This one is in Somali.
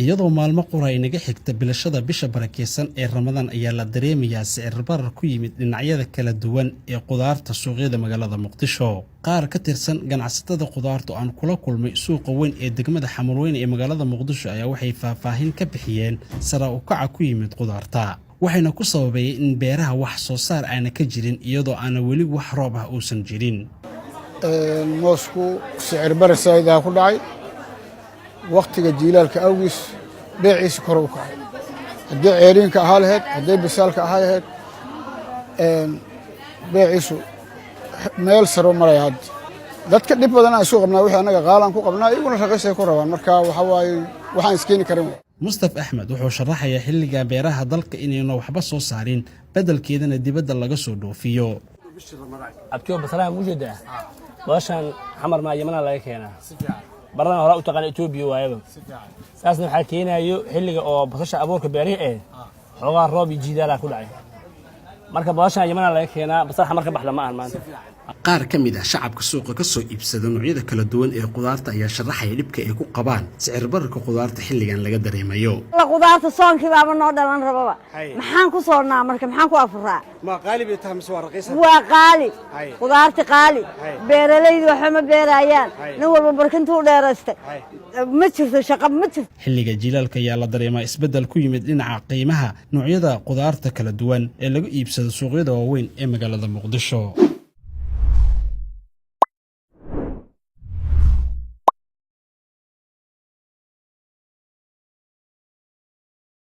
iyadoo maalmo qura ay naga xigta bilashada bisha barakeysan ee Ramadaan ayaa la dareemayaa sicir barar ku yimid dhinacyada kala duwan ee qudaarta suuqyada magaalada Muqdisho. qaar ka tirsan ganacsatada qudaarta aan kula kulmay suuqa weyn ee degmada Xamarweyn ee magaalada Muqdisho ayaa waxay faahfaahin ka bixiyeen sare u kaca ku yimid qudaarta. waxayna ku sababayeen in beeraha wax soo saar aan ka jirin iyadoo aan wali wax roob ah uusan jirin. moosku sicir barar sayda ku dhacay waqtiga jiilaalka awgis beeciisa kor u kacay haddii ceeriinka ahaa lahayd haddii bisaalka ahaa lahayd beeciisu meel saro maraya hadda dadka dhib badan aan soo qabnaa wixii anaga qaalan ku qabnaa iyaguna raqiisay ku rabaan marka waxa waaye waxaan iskeeni karin. Mustafa Ahmed wuxuu sharaxayaa xilliga beeraha dalka inayna waxba soo saarin beddelkeedana dibadda laga soo dhoofiyo. abtiyo basalaha mujada baashan xamar ma yamana laga keenaa barana hore u taqaan Itoobiya waayaba saasna waxa keenayo xilliga oo basasha abuurka beerihi xogaa roob jiidaala ku dhacay marka baashan yamana laga keenaa basal xamar ka baxda ma ahan maanta. qaar ka mid ah shacabka suuqa ka soo iibsada noocyada kala duwan ee qudaarta ayaa sharaxaya dhibka ay ku qabaan sicir bararka qudaarta xilligan laga dareemayo. qudaarta soonkii baaba noo dhalan rababa maxaan ku soonaa marka maxaan ku afuraa ma qaali bay tahay soo raqiisan waa qaali qudaarta qaali beeralaydu waxa ma beerayaan nin walba barkintu dheeraystay ma jirto shaqo ma jirto. xilliga jiilaalka ayaa la dareemaa isbeddel ku yimid dhinaca qiimaha noocyada qudaarta kala duwan ee lagu iibsado suuqyada waaweyn ee magaalada Muqdisho.